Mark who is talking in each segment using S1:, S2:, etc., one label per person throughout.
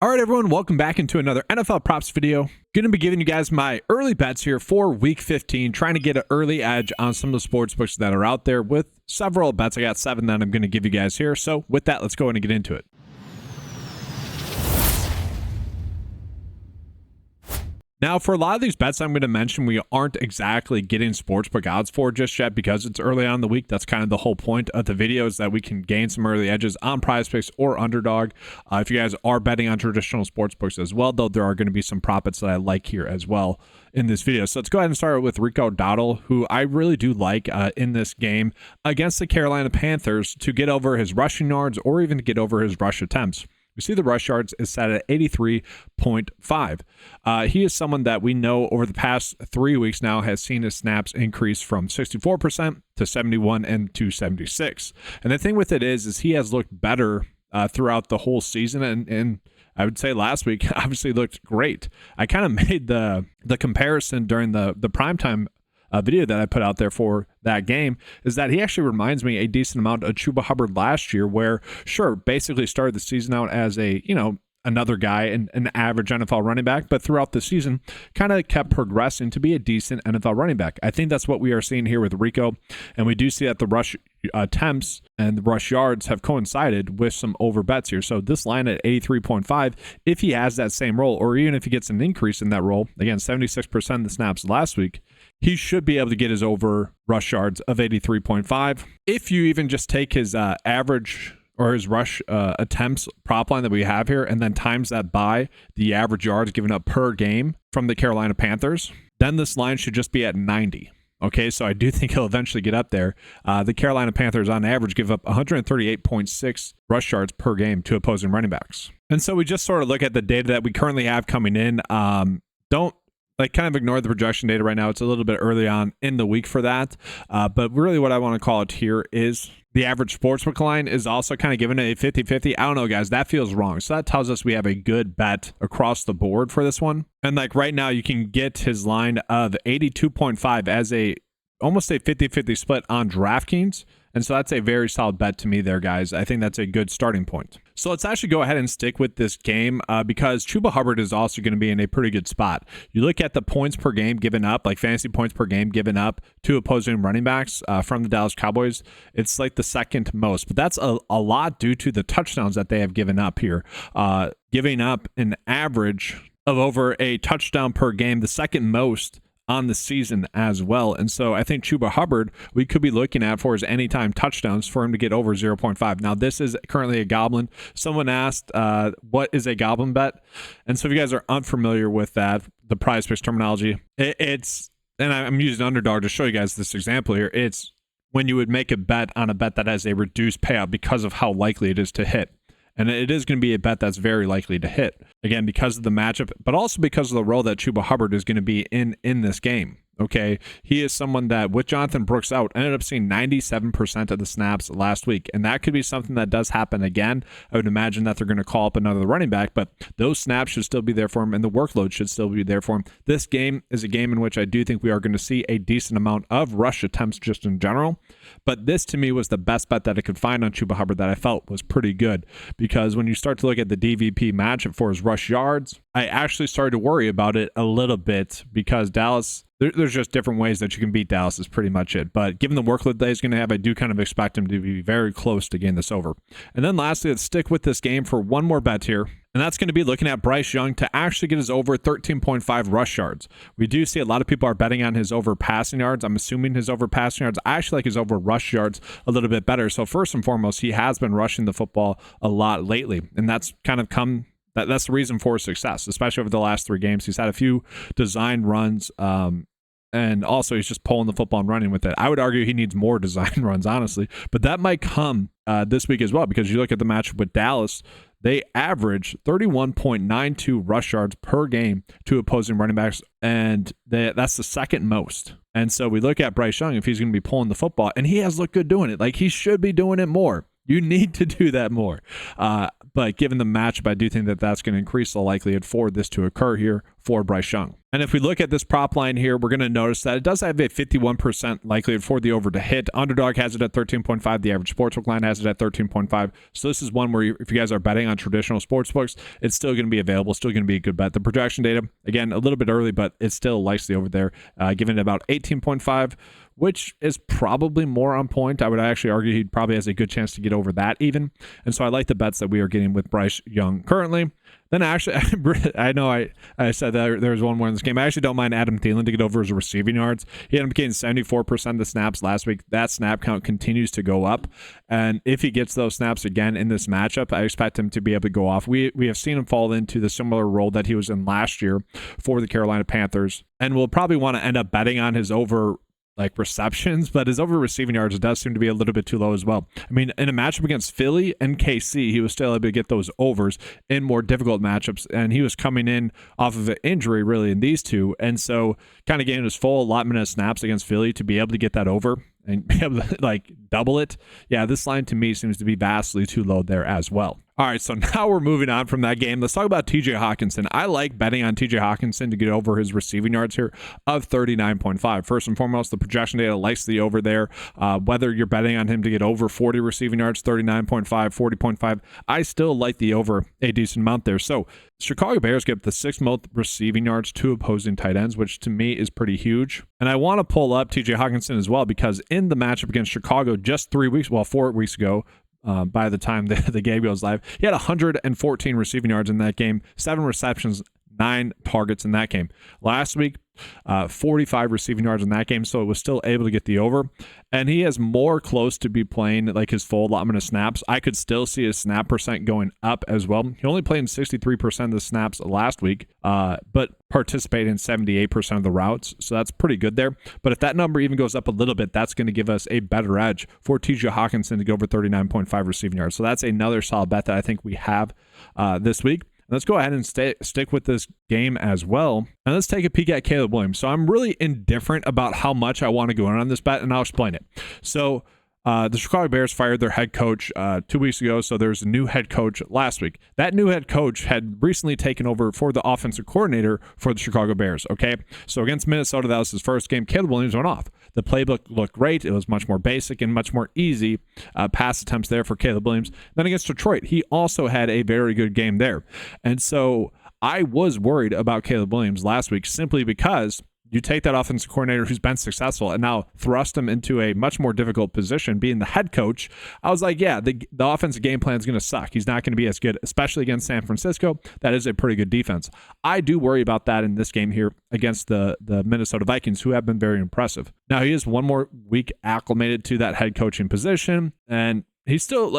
S1: All right, everyone, welcome back into another NFL props video. Going to be giving you guys my early bets here for Week 15, trying to get an early edge on some of the sports books that are out there with several bets. I got 7 that I'm going to give you guys here. So with that, let's go ahead and get into it. Now, for a lot of these bets I'm going to mention, we aren't exactly getting sportsbook odds for just yet because it's early on in the week. That's kind of the whole point of the video, is that we can gain some early edges on PrizePicks or Underdog. If you guys are betting on traditional sportsbooks as well, though, there are going to be some profits that I like here as well in this video. So let's go ahead and start with Rico Dowdle, who I really do like in this game against the Carolina Panthers to get over his rushing yards or even to get over his rush attempts. We see the rush yards is set at 83.5. He is someone that we know over the past 3 weeks now has seen his snaps increase from 64% to 71 and to 76. And the thing with it is he has looked better throughout the whole season, and I would say last week obviously looked great. I kind of made the comparison during the primetime video that I put out there for that game, is that he actually reminds me a decent amount of Chuba Hubbard last year, where sure, basically started the season out as a, another guy and an average NFL running back, but throughout the season kind of kept progressing to be a decent NFL running back. I think that's what we are seeing here with Rico, and we do see that the rush attempts and the rush yards have coincided with some over bets here. So this line at 83.5, if he has that same role, or even if he gets an increase in that role, again, 76% of the snaps last week, he should be able to get his over rush yards of 83.5. If you even just take his average or his rush attempts prop line that we have here and then times that by the average yards given up per game from the Carolina Panthers, then this line should just be at 90. Okay, so I do think he'll eventually get up there. The Carolina Panthers on average give up 138.6 rush yards per game to opposing running backs. And so we just sort of look at the data that we currently have coming in. Don't kind of ignore the projection data right now. It's a little bit early on in the week for that. But really what I want to call it here is the average sportsbook line is also kind of given a 50-50. I don't know, guys. That feels wrong. So that tells us we have a good bet across the board for this one. And right now you can get his line of 82.5 as almost a 50-50 split on DraftKings. And so that's a very solid bet to me there, guys. I think that's a good starting point. So let's actually go ahead and stick with this game because Chuba Hubbard is also going to be in a pretty good spot. You look at the points per game given up, like fantasy points per game given up to opposing running backs from the Dallas Cowboys. It's like the second most, but that's a lot due to the touchdowns that they have given up here. Giving up an average of over a touchdown per game, the second most on the season as well. And so I think Chuba Hubbard, we could be looking at for his anytime touchdowns for him to get over 0.5. Now, this is currently a goblin. Someone asked, what is a goblin bet? And so if you guys are unfamiliar with that, the PrizePicks terminology, it's, and I'm using Underdog to show you guys this example here, it's when you would make a bet on a bet that has a reduced payout because of how likely it is to hit. And it is going to be a bet that's very likely to hit. Again, because of the matchup, but also because of the role that Chuba Hubbard is going to be in this game. Okay, he is someone that, with Jonathan Brooks out, ended up seeing 97% of the snaps last week. And that could be something that does happen again. I would imagine that they're going to call up another running back, but those snaps should still be there for him, and the workload should still be there for him. This game is a game in which I do think we are going to see a decent amount of rush attempts just in general. But this, to me, was the best bet that I could find on Chuba Hubbard that I felt was pretty good. Because when you start to look at the DVP matchup for his rush yards, I actually started to worry about it a little bit because Dallas, there's just different ways that you can beat Dallas is pretty much it. But given the workload that he's going to have, I do kind of expect him to be very close to getting this over. And then lastly, let's stick with this game for one more bet here. And that's going to be looking at Bryce Young to actually get his over 13.5 rush yards. We do see a lot of people are betting on his over passing yards. I'm assuming his over passing yards. I actually like his over rush yards a little bit better. So first and foremost, he has been rushing the football a lot lately. And that's kind of that's the reason for his success, especially over the last 3 games. He's had a few design runs, and also he's just pulling the football and running with it. I would argue he needs more design runs, honestly, but that might come this week as well, because you look at the matchup with Dallas, they average 31.92 rush yards per game to opposing running backs, and that's the second most. And so we look at Bryce Young, if he's going to be pulling the football, and he has looked good doing it. Like, he should be doing it more. You need to do that more. But given the matchup, I do think that that's going to increase the likelihood for this to occur here for Bryce Young. And if we look at this prop line here, we're going to notice that it does have a 51% likelihood for the over to hit. Underdog has it at 13.5. The average sportsbook line has it at 13.5. So this is one where if you guys are betting on traditional sportsbooks, it's still going to be available, still going to be a good bet. The projection data, again, a little bit early, but it still likes the over there, giving it about 18.5, which is probably more on point. I would actually argue he probably has a good chance to get over that even. And so I like the bets that we are getting with Bryce Young currently. Then actually, I know I said that there was one more in this game. I actually don't mind Adam Thielen to get over his receiving yards. He ended up getting 74% of the snaps last week. That snap count continues to go up. And if he gets those snaps again in this matchup, I expect him to be able to go off. We have seen him fall into the similar role that he was in last year for the Carolina Panthers. And we'll probably want to end up betting on his over receptions, but his over receiving yards does seem to be a little bit too low as well. I mean, in a matchup against Philly and KC, he was still able to get those overs in more difficult matchups, and he was coming in off of an injury really in these two, and so kind of getting his full allotment of snaps against Philly to be able to get that over and be able to double it. Yeah, this line to me seems to be vastly too low there as well. All right, so now we're moving on from that game. Let's talk about TJ Hockenson. I like betting on TJ Hockenson to get over his receiving yards here of 39.5. First and foremost, the projection data likes the over there. Whether you're betting on him to get over 40 receiving yards, 39.5, 40.5, I still like the over a decent amount there. So Chicago Bears give the sixth most receiving yards to opposing tight ends, which to me is pretty huge. And I want to pull up TJ Hockenson as well, because in the matchup against Chicago just 4 weeks ago, by the time the game goes live, he had 114 receiving yards in that game, 7 receptions, 9 targets in that game. Last week, 45 receiving yards in that game, so it was still able to get the over. And he is more close to be playing like his full allotment of snaps. I could still see his snap percent going up as well. He only played in 63% of the snaps last week, but participated in 78% of the routes, so that's pretty good there. But if that number even goes up a little bit, that's going to give us a better edge for TJ Hockenson to go over 39.5 receiving yards. So that's another solid bet that I think we have this week. Let's go ahead and stick with this game as well. And let's take a peek at Caleb Williams. So I'm really indifferent about how much I want to go on this bet, and I'll explain it. So the Chicago Bears fired their head coach 2 weeks ago, so there's a new head coach last week. That new head coach had recently taken over for the offensive coordinator for the Chicago Bears, okay? So against Minnesota, that was his first game. Caleb Williams went off. The playbook looked great. It was much more basic and much more easy pass attempts there for Caleb Williams. Then against Detroit, he also had a very good game there. And so I was worried about Caleb Williams last week simply because you take that offensive coordinator who's been successful and now thrust him into a much more difficult position, being the head coach. I was like, yeah, the offensive game plan is going to suck. He's not going to be as good, especially against San Francisco. That is a pretty good defense. I do worry about that in this game here against the Minnesota Vikings, who have been very impressive. Now, he is one more week acclimated to that head coaching position, and he's still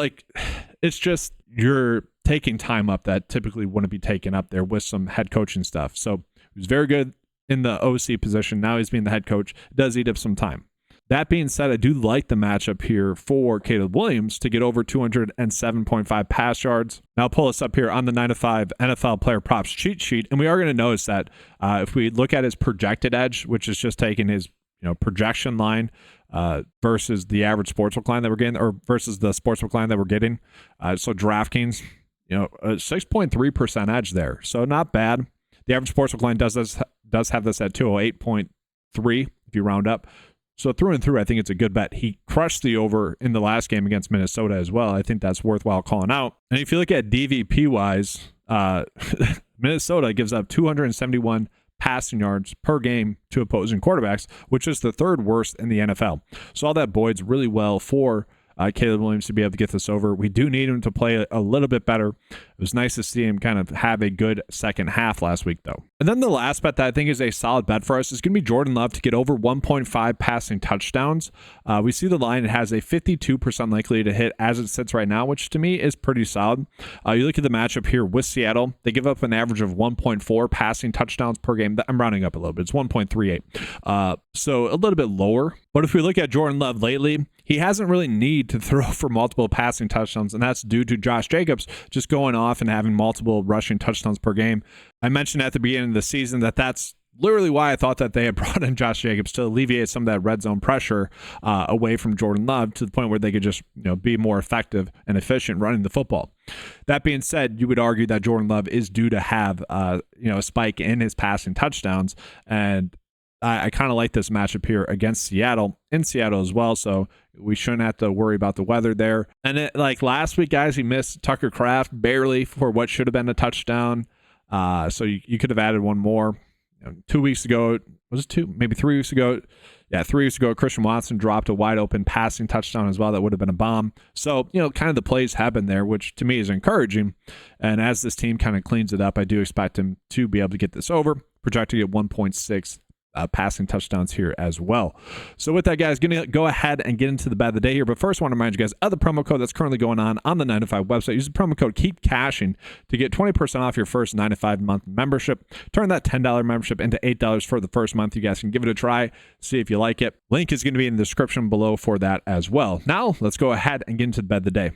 S1: it's just you're taking time up that typically wouldn't be taken up there with some head coaching stuff. So he was very good in the OC position. Now he's being the head coach. It does eat up some time. That being said, I do like the matchup here for Caleb Williams to get over 207.5 pass yards. Now I'll pull this up here on the 9-to-5 NFL player props cheat sheet, and we are going to notice that if we look at his projected edge, which is just taking his projection line versus the average sportsbook line that we're getting, or versus the sportsbook line that we're getting. So DraftKings, a 6.3% edge there. So not bad. The average sportsbook line does have this at 208.3 if you round up. So through and through, I think it's a good bet. He crushed the over in the last game against Minnesota as well. I think that's worthwhile calling out. And if you look at DVP-wise, Minnesota gives up 271 passing yards per game to opposing quarterbacks, which is the third worst in the NFL. So all that bodes really well for Caleb Williams to be able to get this over. We do need him to play a little bit better. It was nice to see him kind of have a good second half last week, though. And then the last bet that I think is a solid bet for us is going to be Jordan Love to get over 1.5 passing touchdowns. We see the line. It has a 52% likely to hit as it sits right now, which to me is pretty solid. You look at the matchup here with Seattle. They give up an average of 1.4 passing touchdowns per game. I'm rounding up a little bit. It's 1.38. So a little bit lower. But if we look at Jordan Love lately, he hasn't really need to throw for multiple passing touchdowns, and that's due to Josh Jacobs just going off and having multiple rushing touchdowns per game. I mentioned at the beginning of the season that that's literally why I thought that they had brought in Josh Jacobs to alleviate some of that red zone pressure away from Jordan Love to the point where they could just be more effective and efficient running the football. That being said, you would argue that Jordan Love is due to have a spike in his passing touchdowns, and I kind of like this matchup here against Seattle, in Seattle as well, so we shouldn't have to worry about the weather there. And like last week, guys, he missed Tucker Kraft barely for what should have been a touchdown, so you could have added one more. 2 weeks ago, was it two? Maybe 3 weeks ago. Yeah, 3 weeks ago, Christian Watson dropped a wide open passing touchdown as well. That would have been a bomb. So, kind of the plays have been there, which to me is encouraging. And as this team kind of cleans it up, I do expect him to be able to get this over, projected at 1.6 passing touchdowns here as well. So with that, guys, going to go ahead and get into the bet of the day here. But first, I want to remind you guys of the promo code that's currently going on the 9 to 5 website. Use the promo code KEEPCASHING to get 20% off your first 9 to 5 month membership. Turn that $10 membership into $8 for the first month. You guys can give it a try, see if you like it. Link is going to be in the description below for that as well. Now, let's go ahead and get into the bet of the day.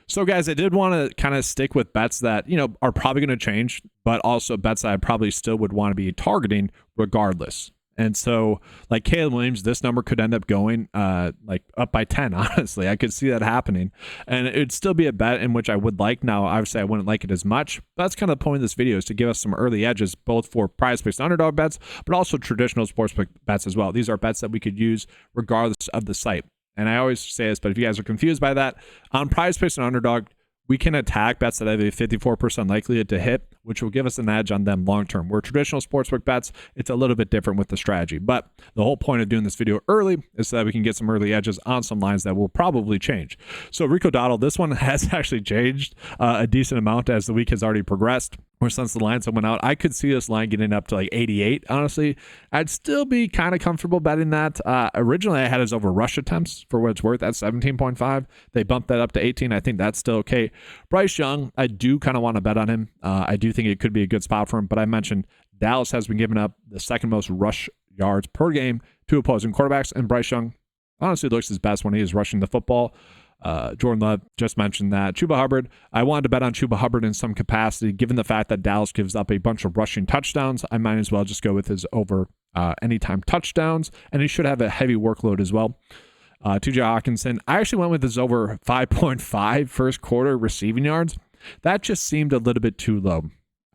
S1: So, guys, I did want to kind of stick with bets that, are probably going to change, but also bets that I probably still would want to be targeting regardless. And so, like Caleb Williams, this number could end up going like up by 10, honestly. I could see that happening. And it'd still be a bet in which I would like. Now, obviously, I wouldn't like it as much. But that's kind of the point of this video, is to give us some early edges, both for PrizePicks and Underdog bets, but also traditional sportsbook bets as well. These are bets that we could use regardless of the site. And I always say this, but if you guys are confused by that, on PrizePicks and Underdog, we can attack bets that have a 54% likelihood to hit, which will give us an edge on them long term. Where traditional sportsbook bets, it's a little bit different with the strategy. But the whole point of doing this video early is so that we can get some early edges on some lines that will probably change. So Rico Dowdle, this one has actually changed a decent amount as the week has already progressed. Or since the lines went out, I could see this line getting up to like 88. Honestly, I'd still be kind of comfortable betting that. Originally, I had his over rush attempts for what it's worth at 17.5. They bumped that up to 18. I think that's still okay. Bryce Young, I do kind of want to bet on him. I do think it could be a good spot for him. But I mentioned Dallas has been giving up the second most rush yards per game to opposing quarterbacks, and Bryce Young honestly looks his best when he is rushing the football. Jordan Love just mentioned that. Chuba Hubbard, I wanted to bet on Chuba Hubbard in some capacity. Given the fact that Dallas gives up a bunch of rushing touchdowns, I might as well just go with his over anytime touchdowns, and he should have a heavy workload as well. TJ Hockenson, I actually went with his over 5.5 first quarter receiving yards. That just seemed a little bit too low.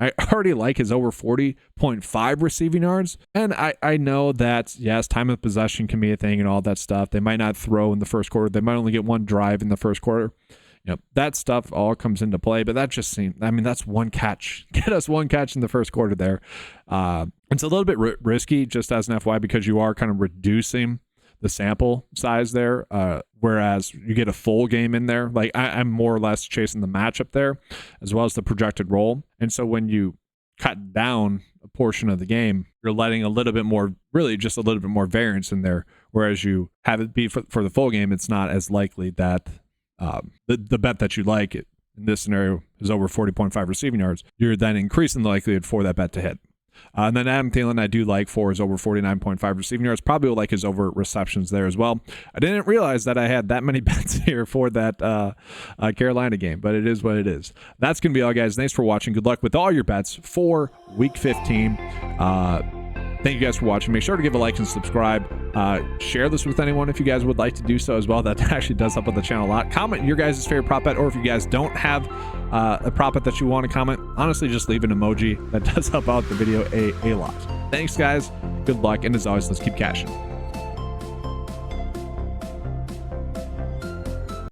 S1: I already like his over 40.5 receiving yards. And I know that, yes, time of possession can be a thing and all that stuff. They might not throw in the first quarter. They might only get one drive in the first quarter. That stuff all comes into play. But that just seemed, that's one catch. Get us one catch in the first quarter there. It's a little bit risky, just as an FYI, because you are kind of reducing the sample size there, whereas you get a full game in there. Like I'm more or less chasing the matchup there, as well as the projected roll. And so when you cut down a portion of the game, you're letting a little bit more, really just a little bit more variance in there. Whereas you have it be for the full game, it's not as likely that the bet that you like in this scenario is over 40.5 receiving yards. You're then increasing the likelihood for that bet to hit. And then Adam Thielen, I do like for his over 49.5 receiving yards. Probably will like his over receptions there as well. I didn't realize that I had that many bets here for that Carolina game, but it is what it is. That's going to be all, guys. Thanks for watching. Good luck with all your bets for Week 15. Thank you guys for watching. Make sure to give a like and subscribe. Share this with anyone if you guys would like to do so as well. That actually does help with the channel a lot. Comment your guys' favorite prop bet, or if you guys don't have a prop bet that you want to comment, honestly, just leave an emoji. That does help out the video a lot. Thanks, guys. Good luck. And as always, let's keep cashing.